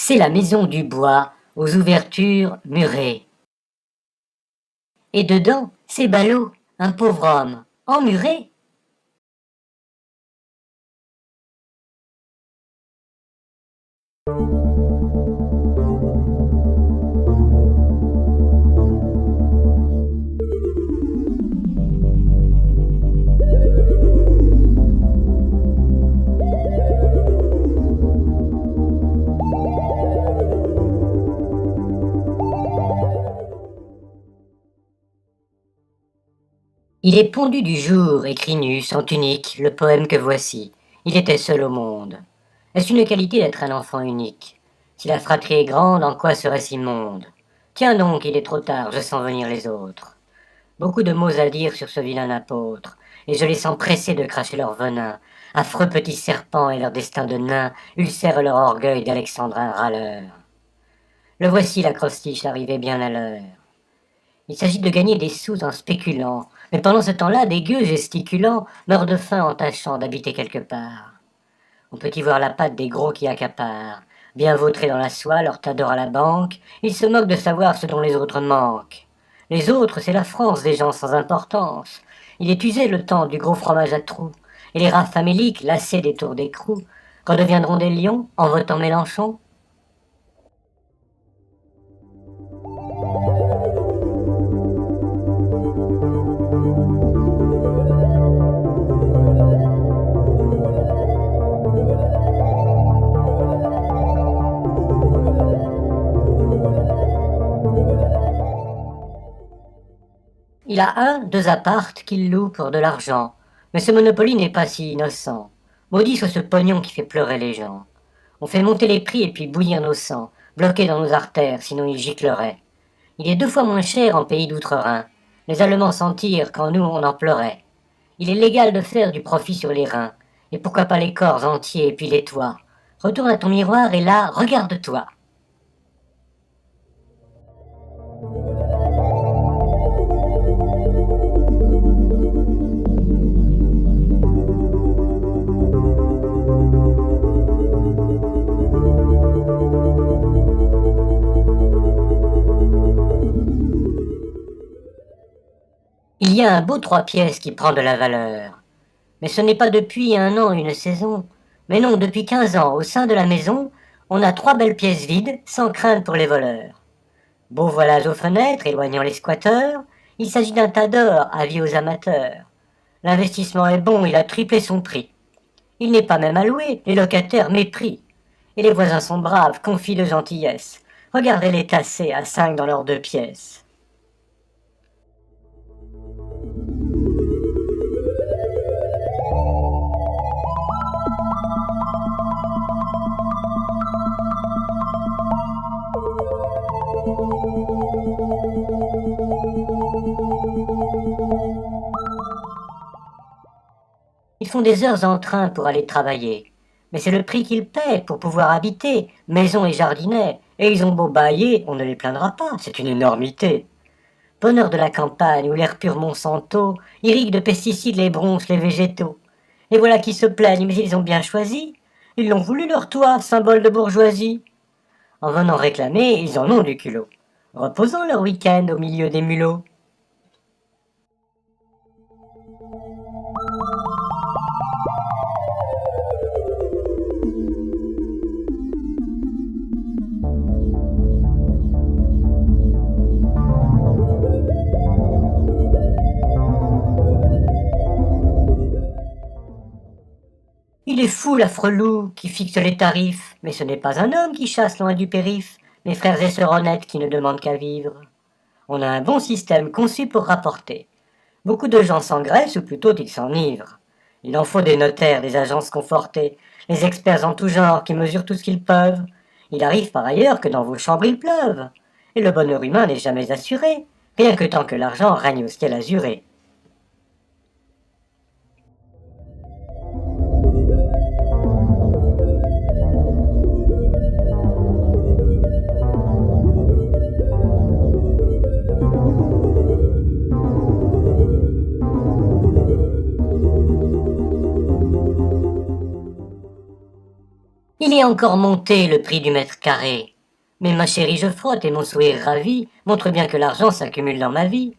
C'est la maison du bois, aux ouvertures murées. Et dedans, c'est Ballot, un pauvre homme, emmuré. Il est pondu du jour, écrit nu, sans tunique, le poème que voici. Il était seul au monde. Est-ce une qualité d'être un enfant unique? Si la fratrie est grande, en quoi serait-ce immonde? Tiens donc, il est trop tard, je sens venir les autres. Beaucoup de mots à dire sur ce vilain apôtre, et je les sens pressés de cracher leur venin. Affreux petits serpents et leur destin de nains ulcèrent leur orgueil d'alexandrin râleur. Le voici l'acrostiche arrivé bien à l'heure. Il s'agit de gagner des sous en spéculant, mais pendant ce temps-là, des gueux gesticulants meurent de faim en tâchant d'habiter quelque part. On peut y voir la patte des gros qui accaparent. Bien vautrés dans la soie, leur tas d'or à la banque, ils se moquent de savoir ce dont les autres manquent. Les autres, c'est la France des gens sans importance. Il est usé le temps du gros fromage à trous, et les rats faméliques, lassés des tours d'écrou, redeviendront des lions en votant Mélenchon. Il a deux appartes qu'il loue pour de l'argent. Mais ce Monopoly n'est pas si innocent. Maudit soit ce pognon qui fait pleurer les gens. On fait monter les prix et puis bouillir nos sangs, bloqués dans nos artères, sinon ils gicleraient. Il est 2 fois moins cher en pays d'outre-Rhin. Les Allemands s'en tirent quand nous on en pleurait. Il est légal de faire du profit sur les reins. Et pourquoi pas les corps entiers et puis les toits? Retourne à ton miroir et là, regarde-toi. Il y a un beau 3 pièces qui prend de la valeur. Mais ce n'est pas depuis 1 an, une saison. Mais non, depuis 15 ans, au sein de la maison, on a 3 belles pièces vides, sans crainte pour les voleurs. Beau voilage aux fenêtres, éloignant les squatteurs, il s'agit d'un tas d'or, avis aux amateurs. L'investissement est bon, il a triplé son prix. Il n'est pas même alloué, les locataires mépris. Et les voisins sont braves, confient de gentillesse. Regardez-les tasser à 5 dans leurs 2 pièces. Ils font des heures en train pour aller travailler. Mais c'est le prix qu'ils paient pour pouvoir habiter, maison et jardinet. Et ils ont beau bailler, on ne les plaindra pas, c'est une énormité. Bonheur de la campagne où l'air pur Monsanto irrigue de pesticides les bronzes, les végétaux. Et voilà qui se plaignent, mais ils ont bien choisi. Ils l'ont voulu leur toit, symbole de bourgeoisie. En venant réclamer, ils en ont du culot, reposant leur week-end au milieu des mulots. Il est fou, l'affreux loup, qui fixe les tarifs, mais ce n'est pas un homme qui chasse loin du périph', mes frères et sœurs honnêtes qui ne demandent qu'à vivre. On a un bon système conçu pour rapporter. Beaucoup de gens s'engraissent, ou plutôt ils s'enivrent. Il en faut des notaires, des agences confortées, les experts en tout genre qui mesurent tout ce qu'ils peuvent. Il arrive par ailleurs que dans vos chambres il pleuve, et le bonheur humain n'est jamais assuré, rien que tant que l'argent règne au ciel azuré. Il est encore monté le prix du mètre carré. Mais ma chérie, je frotte et mon sourire ravi montre bien que l'argent s'accumule dans ma vie.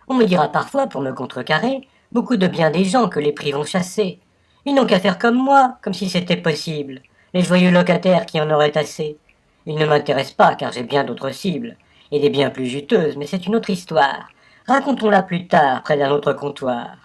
On me dira parfois, pour me contrecarrer, beaucoup de bien des gens que les prix vont chasser. Ils n'ont qu'à faire comme moi, comme si c'était possible. Les joyeux locataires qui en auraient assez. Ils ne m'intéressent pas, car j'ai bien d'autres cibles, et des bien plus juteuses, mais c'est une autre histoire. Racontons-la plus tard, près d'un autre comptoir.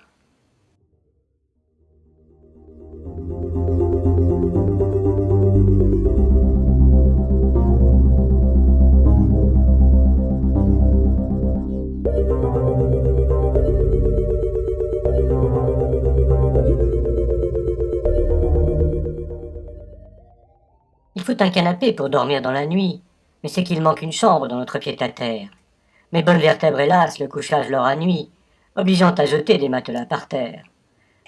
Il faut un canapé pour dormir dans la nuit, mais c'est qu'il manque une chambre dans notre pied-à-terre. Mes bonnes vertèbres, hélas, le couchage leur nuit, obligeant à jeter des matelas par terre.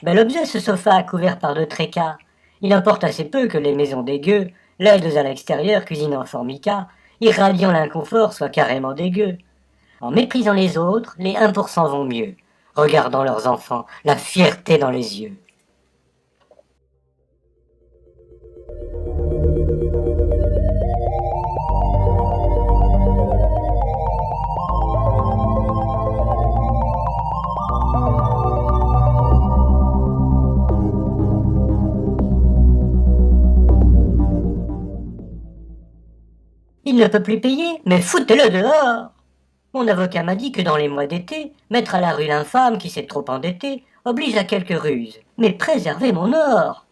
Bel objet ce sofa couvert par de trécas. Il importe assez peu que les maisons dégueu, laides à l'extérieur, cuisinant en formica, irradiant l'inconfort, soient carrément dégueu. En méprisant les autres, les 1% vont mieux, regardant leurs enfants, la fierté dans les yeux. Il ne peut plus payer, mais foutez-le dehors. Mon avocat m'a dit que dans les mois d'été, mettre à la rue l'infâme qui s'est trop endetté oblige à quelques ruses. Mais préservez mon or.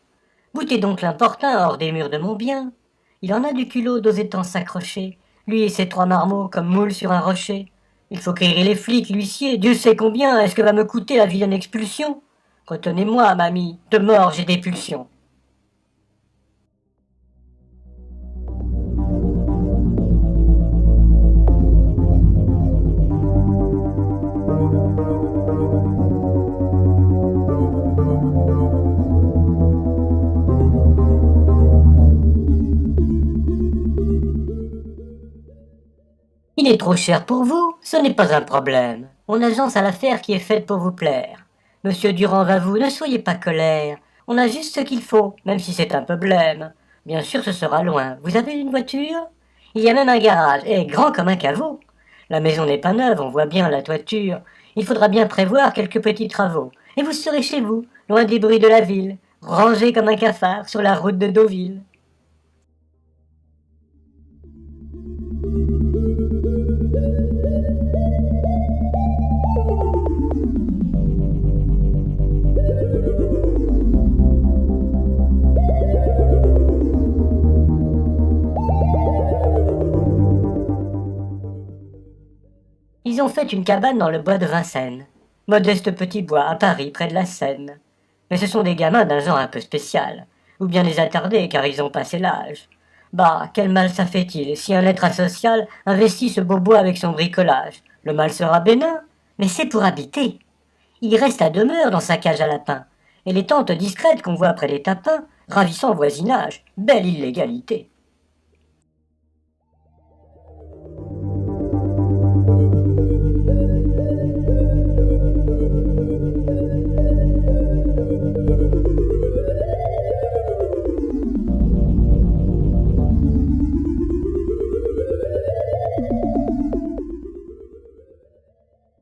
Boutez donc l'importun hors des murs de mon bien. Il en a du culot d'oser tant s'accrocher, lui et ses 3 marmots comme moules sur un rocher. Il faut crier les flics, l'huissier, Dieu sait combien est-ce que va me coûter la vilaine expulsion. Retenez-moi, mamie, de mort j'ai des pulsions. Il est trop cher pour vous, ce n'est pas un problème. On agence à l'affaire qui est faite pour vous plaire. Monsieur Durand va vous, ne soyez pas colère. On a juste ce qu'il faut, même si c'est un peu blême. Bien sûr, ce sera loin. Vous avez une voiture? Il y a même un garage, et grand comme un caveau. La maison n'est pas neuve, on voit bien la toiture. Il faudra bien prévoir quelques petits travaux. Et vous serez chez vous, loin des bruits de la ville, rangé comme un cafard sur la route de Deauville. Ils ont fait une cabane dans le bois de Vincennes. Modeste petit bois, à Paris, près de la Seine. Mais ce sont des gamins d'un genre un peu spécial. Ou bien des attardés, car ils ont passé l'âge. Bah, quel mal ça fait-il, si un être asocial investit ce beau bois avec son bricolage? Le mal sera bénin, mais c'est pour habiter. Il reste à demeure dans sa cage à lapins. Et les tentes discrètes qu'on voit près des tapins, ravissant voisinage, belle illégalité.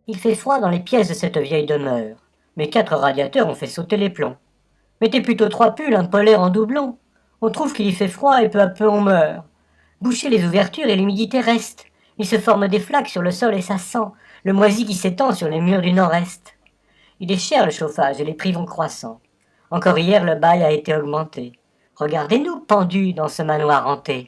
Il fait froid dans les pièces de cette vieille demeure. Mes 4 radiateurs ont fait sauter les plombs. Mettez plutôt 3 pulls, un polaire en doublon. On trouve qu'il y fait froid et peu à peu on meurt. Bouchez les ouvertures et l'humidité reste. Il se forme des flaques sur le sol et ça sent le moisi qui s'étend sur les murs du nord-est. Il est cher le chauffage et les prix vont croissant. Encore hier le bail a été augmenté. Regardez-nous pendus dans ce manoir hanté.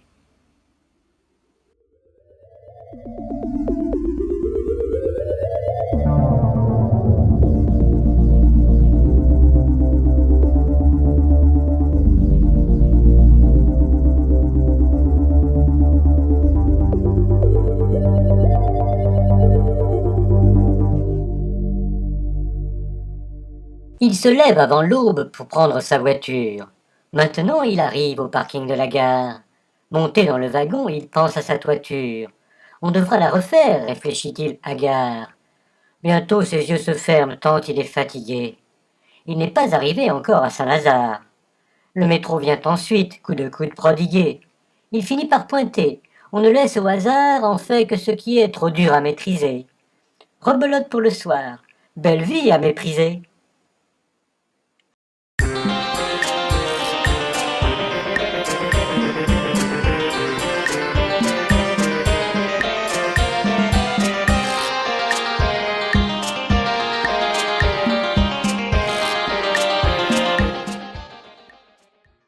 Il se lève avant l'aube pour prendre sa voiture. Maintenant il arrive au parking de la gare. Monté dans le wagon, il pense à sa toiture. On devra la refaire, réfléchit-il hagard. Bientôt ses yeux se ferment tant il est fatigué. Il n'est pas arrivé encore à Saint-Lazare. Le métro vient ensuite, coup de coude prodigué. Il finit par pointer. On ne laisse au hasard en fait que ce qui est trop dur à maîtriser. Rebelote pour le soir. Belle vie à mépriser.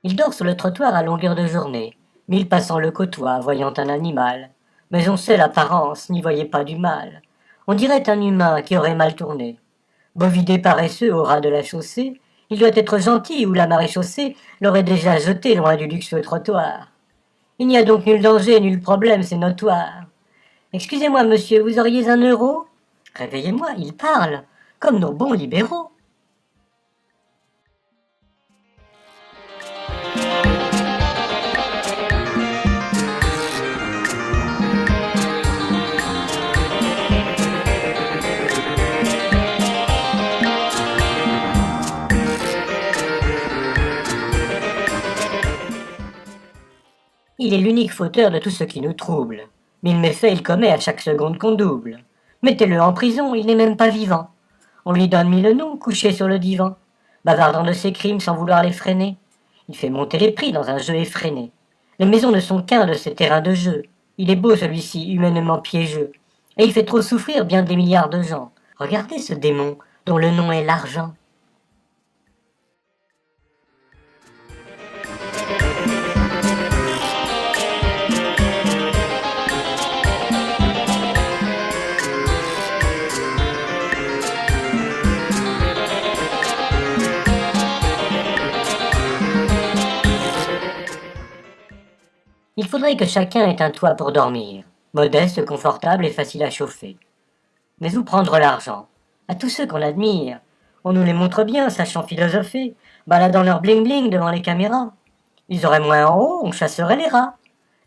Il dort sur le trottoir à longueur de journée. Mille passants le côtoient, voyant un animal. Mais on sait l'apparence, n'y voyez pas du mal. On dirait un humain qui aurait mal tourné. Bovidé paresseux au ras de la chaussée, il doit être gentil ou la maréchaussée l'aurait déjà jeté loin du luxueux trottoir. Il n'y a donc nul danger, nul problème, c'est notoire. Excusez-moi, monsieur, vous auriez un euro? Réveillez-moi, il parle, comme nos bons libéraux. Il est l'unique fauteur de tout ce qui nous trouble. Mille méfaits il commet à chaque seconde qu'on double. Mettez-le en prison, il n'est même pas vivant. On lui donne mille noms, couché sur le divan, bavardant de ses crimes sans vouloir les freiner. Il fait monter les prix dans un jeu effréné. Les maisons ne sont qu'un de ces terrains de jeu. Il est beau celui-ci, humainement piégeux. Et il fait trop souffrir bien des milliards de gens. Regardez ce démon, dont le nom est l'argent. Il faudrait que chacun ait un toit pour dormir, modeste, confortable et facile à chauffer. Mais où prendre l'argent? À tous ceux qu'on admire. On nous les montre bien, sachant philosopher, baladant leur bling-bling devant les caméras. Ils auraient moins en haut, on chasserait les rats.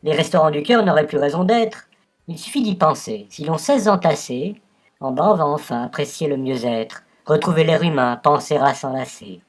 Les restaurants du cœur n'auraient plus raison d'être. Il suffit d'y penser. Si l'on sait s'entasser, en bas on va enfin apprécier le mieux-être, retrouver l'air humain, penser à s'enlacer.